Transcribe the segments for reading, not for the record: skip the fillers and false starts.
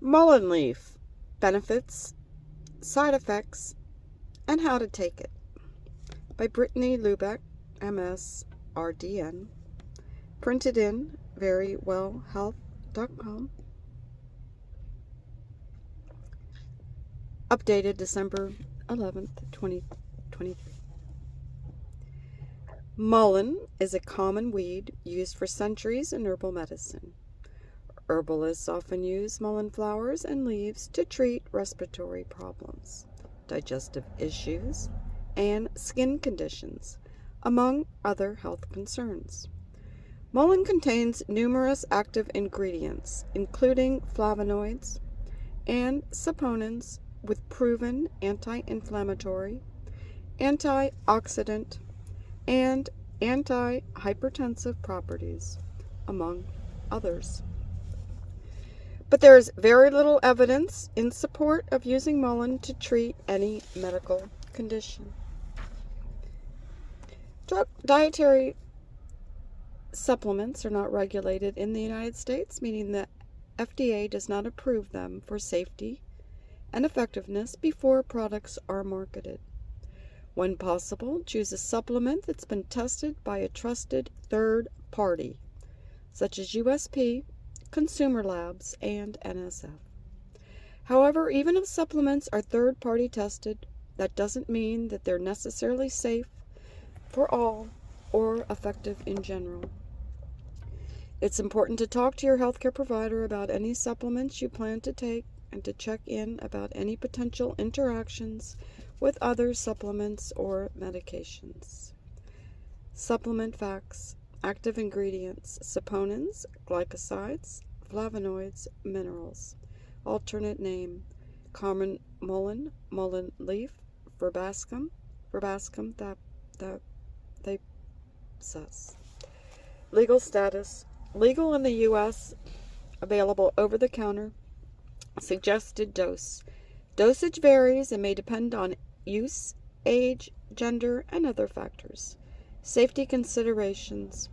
Mullein.Leaf, benefits, side effects, and how to take it, by Brittany Lubeck, MS, RDN, printed in verywellhealth.com, updated December 11th, 2023. Mullein is a common weed used for centuries in herbal medicine. Herbalists often use mullein flowers and leaves to treat respiratory problems, digestive issues, and skin conditions, among other health concerns. Mullein contains numerous active ingredients, including flavonoids and saponins with proven anti-inflammatory, antioxidant, and anti-hypertensive properties, among others. But there is very little evidence in support of using mullein to treat any medical condition. Dietary supplements are not regulated in the United States, meaning the FDA does not approve them for safety and effectiveness before products are marketed. When possible, choose a supplement that's been tested by a trusted third party, such as USP, Consumer Labs, and NSF. However, even if supplements are third-party tested, that doesn't mean that they're necessarily safe for all or effective in general. It's important to talk to your healthcare provider about any supplements you plan to take and to check in about any potential interactions with other supplements or medications. Supplement facts: active ingredients, saponins, glycosides, flavonoids, minerals. Alternate name: common mullein, Mullein.Leaf, verbascum thapsus. Legal status: legal in the U.S., available over the counter. Suggested dose: dosage varies and may depend on use, age, gender, and other factors. Safety considerations: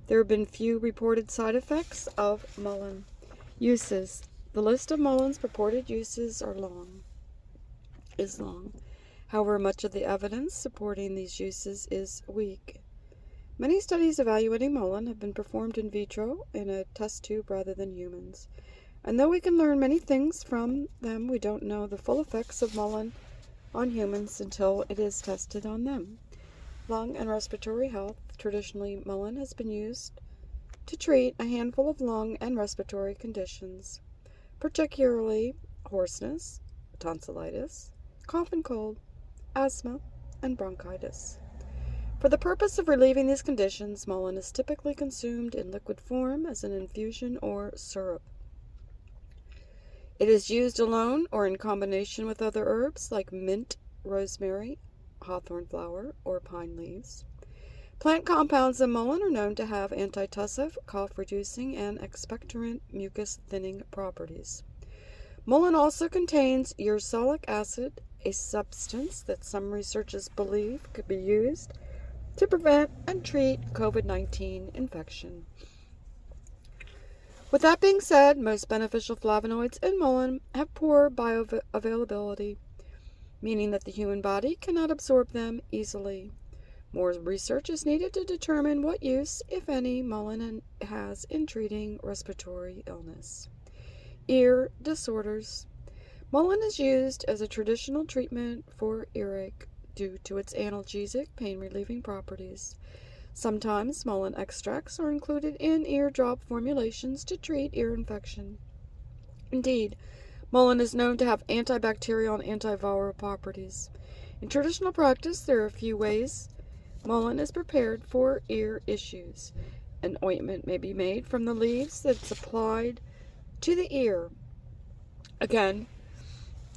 there have been few reported side effects of mullein. Uses: the list of mullein's purported uses is long. However, much of the evidence supporting these uses is weak. Many studies evaluating mullein have been performed in vitro in a test tube rather than humans. And though we can learn many things from them, we don't know the full effects of mullein on humans until it is tested on them. Lung and respiratory health: traditionally, mullein has been used to treat a handful of lung and respiratory conditions, particularly hoarseness, tonsillitis, cough and cold, asthma, and bronchitis. For the purpose of relieving these conditions, mullein is typically consumed in liquid form as an infusion or syrup. It is used alone or in combination with other herbs like mint, rosemary, hawthorn flower, or pine leaves. Plant compounds in mullein are known to have antitussive, cough-reducing, and expectorant mucus-thinning properties. Mullein also contains ursolic acid, a substance that some researchers believe could be used to prevent and treat COVID-19 infection. With that being said, most beneficial flavonoids in mullein have poor bioavailability, meaning that the human body cannot absorb them easily. More research is needed to determine what use, if any, mullein has in treating respiratory illness. Ear disorders: mullein is used as a traditional treatment for earache due to its analgesic, pain-relieving properties. Sometimes mullein extracts are included in eardrop formulations to treat ear infection. Indeed, mullein is known to have antibacterial and antiviral properties. In traditional practice, there are a few ways mullein is prepared for ear issues. An ointment may be made from the leaves that's applied to the ear. Again,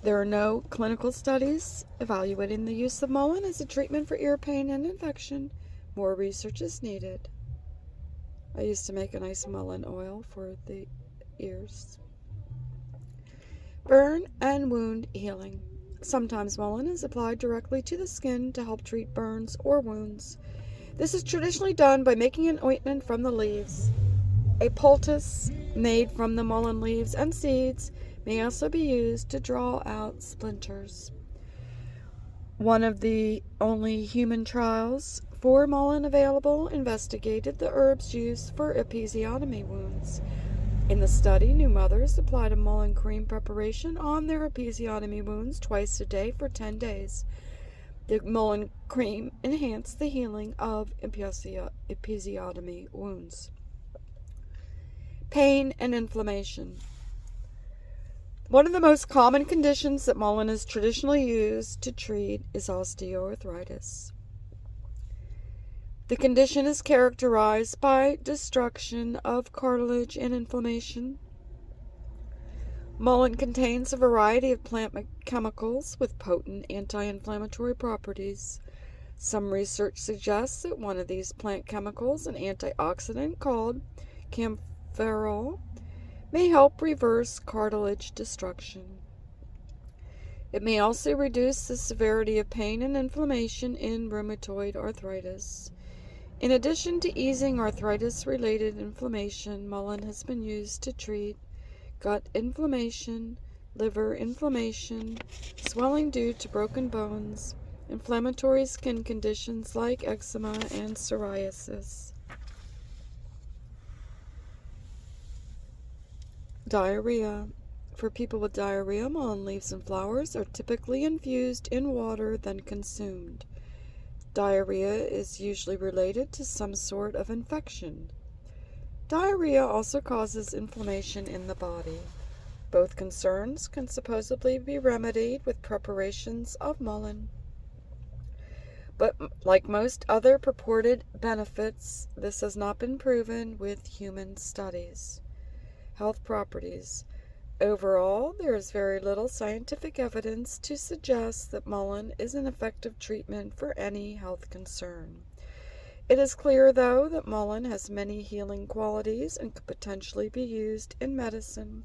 there are no clinical studies evaluating the use of mullein as a treatment for ear pain and infection. More research is needed. I used to make a nice mullein oil for the ears. Burn and wound healing: sometimes mullein is applied directly to the skin to help treat burns or wounds. This is traditionally done by making an ointment from the leaves. A poultice made from the mullein leaves and seeds may also be used to draw out splinters. One of the only human trials for mullein available investigated the herb's use for episiotomy wounds. In the study, new mothers applied a mullein cream preparation on their episiotomy wounds twice a day for 10 days. The mullein cream enhanced the healing of episiotomy wounds. Pain and inflammation. One of the most common conditions that mullein is traditionally used to treat is osteoarthritis. The condition is characterized by destruction of cartilage and inflammation. Mullein contains a variety of plant chemicals with potent anti-inflammatory properties. Some research suggests that one of these plant chemicals, an antioxidant called camphorol, may help reverse cartilage destruction. It may also reduce the severity of pain and inflammation in rheumatoid arthritis. In addition to easing arthritis-related inflammation, mullein has been used to treat gut inflammation, liver inflammation, swelling due to broken bones, inflammatory skin conditions like eczema and psoriasis. Diarrhea. For people with diarrhea, mullein leaves and flowers are typically infused in water, then consumed. Diarrhea is usually related to some sort of infection. Diarrhea also causes inflammation in the body. Both concerns can supposedly be remedied with preparations of mullein. But like most other purported benefits, this has not been proven with human studies. Health properties. Overall, there is very little scientific evidence to suggest that mullein is an effective treatment for any health concern. It is clear, though, that mullein has many healing qualities and could potentially be used in medicine.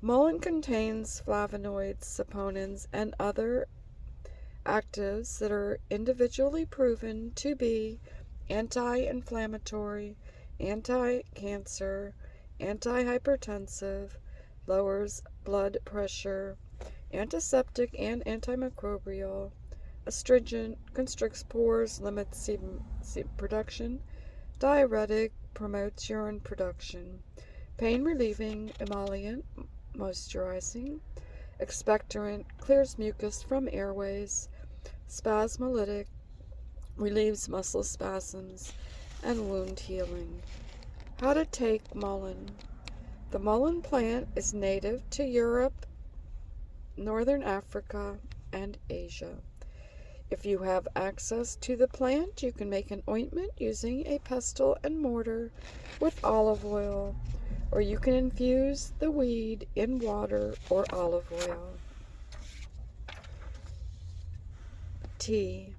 Mullein contains flavonoids, saponins, and other actives that are individually proven to be anti-inflammatory, anti-cancer, antihypertensive, lowers blood pressure, antiseptic and antimicrobial, astringent, constricts pores, limits sebum production, diuretic, promotes urine production, pain relieving, emollient, moisturizing, expectorant, clears mucus from airways, spasmolytic, relieves muscle spasms, and wound healing. How to take mullein. The mullein plant is native to Europe, Northern Africa, and Asia. If you have access to the plant, you can make an ointment using a pestle and mortar with olive oil, or you can infuse the weed in water or olive oil. Tea.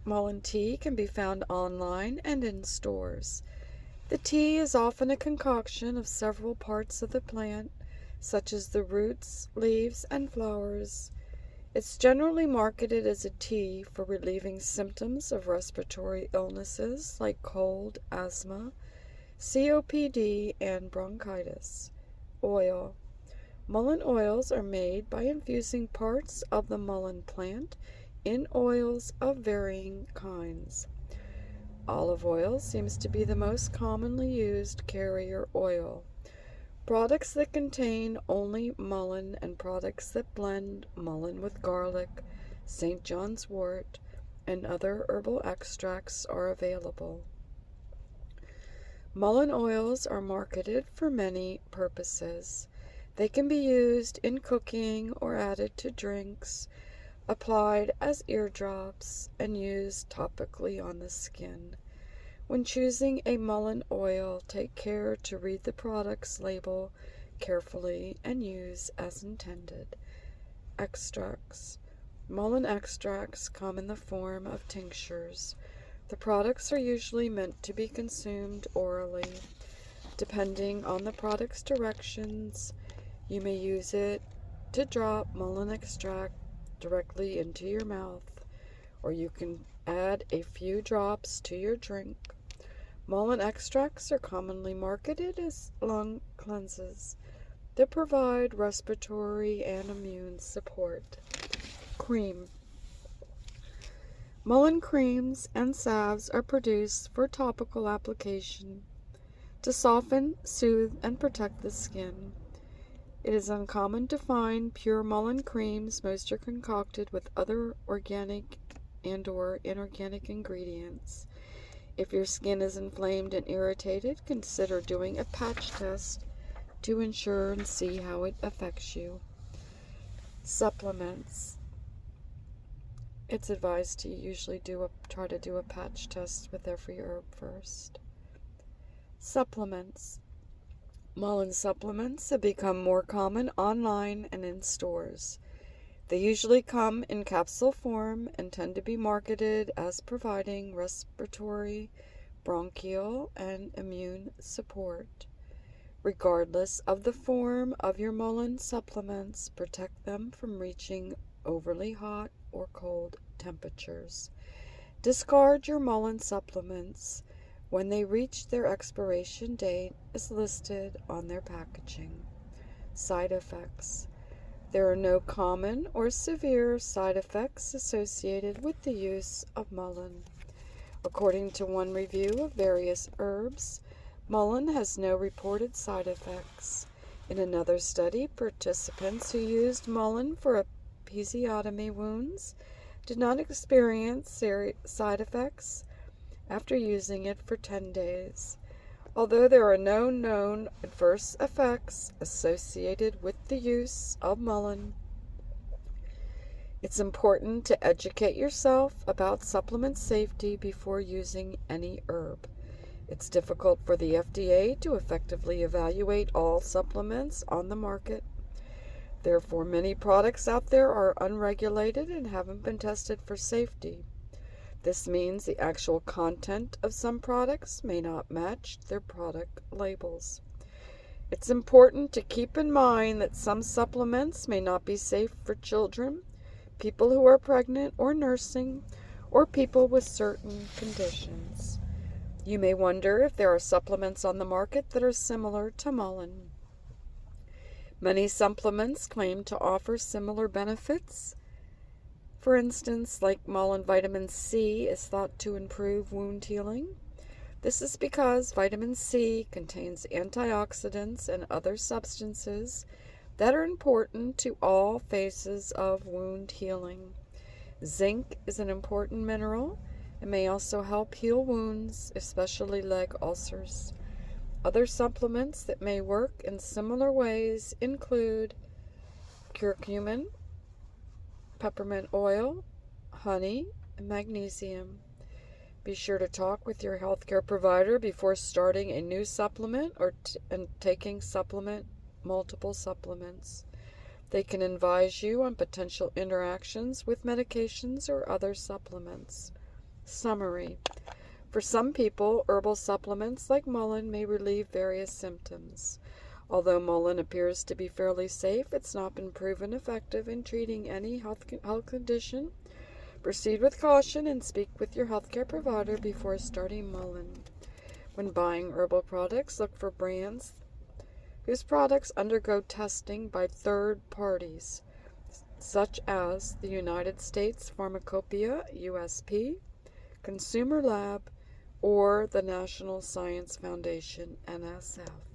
Mullein tea can be found online and in stores. The tea is often a concoction of several parts of the plant, such as the roots, leaves, and flowers. It's generally marketed as a tea for relieving symptoms of respiratory illnesses like cold, asthma, COPD, and bronchitis. Oil. Mullein oils are made by infusing parts of the mullein plant in oils of varying kinds. Olive oil seems to be the most commonly used carrier oil. Products that contain only mullein and products that blend mullein with garlic, St. John's wort, and other herbal extracts are available. Mullein oils are marketed for many purposes. They can be used in cooking or added to drinks, applied as eardrops, and used topically on the skin. When choosing a mullein oil, take care to read the product's label carefully and use as intended. Extracts. Mullein extracts come in the form of tinctures. The products are usually meant to be consumed orally. Depending on the product's directions, you may use it to drop mullein extract directly into your mouth, or you can add a few drops to your drink. Mullein extracts are commonly marketed as lung cleanses that provide respiratory and immune support. Cream. Mullein creams and salves are produced for topical application to soften, soothe, and protect the skin. It is uncommon to find pure mullein creams. Most are concocted with other organic and/or inorganic ingredients. If your skin is inflamed and irritated, consider doing a patch test to ensure and see how it affects you. Supplements. It's advised to usually try to do a patch test with every herb first. Supplements. Mullein supplements have become more common online and in stores. They usually come in capsule form and tend to be marketed as providing respiratory, bronchial, and immune support. Regardless of the form of your mullein supplements, protect them from reaching overly hot or cold temperatures. Discard your mullein supplements when they reach their expiration date as listed on their packaging. Side effects. There are no common or severe side effects associated with the use of mullein. According to one review of various herbs, mullein has no reported side effects. In another study, participants who used mullein for episiotomy wounds did not experience side effects after using it for 10 days. Although there are no known adverse effects associated with the use of mullein, it's important to educate yourself about supplement safety before using any herb. It's difficult for the FDA to effectively evaluate all supplements on the market. Therefore, many products out there are unregulated and haven't been tested for safety. This means the actual content of some products may not match their product labels. It's important to keep in mind that some supplements may not be safe for children, people who are pregnant or nursing, or people with certain conditions. You may wonder if there are supplements on the market that are similar to mullein. Many supplements claim to offer similar benefits. For instance, like mullein vitamin C is thought to improve wound healing. This is because vitamin C contains antioxidants and other substances that are important to all phases of wound healing. Zinc is an important mineral and may also help heal wounds, especially leg ulcers. Other supplements that may work in similar ways include curcumin, peppermint oil, honey, and magnesium. Be sure to talk with your healthcare provider before starting a new supplement or taking multiple supplements. They can advise you on potential interactions with medications or other supplements. Summary. For some people, herbal supplements like mullein may relieve various symptoms. Although mullein appears to be fairly safe, it's not been proven effective in treating any health condition. Proceed with caution and speak with your healthcare provider before starting mullein. When buying herbal products, look for brands whose products undergo testing by third parties, such as the United States Pharmacopoeia, USP, Consumer Lab, or the National Science Foundation, NSF.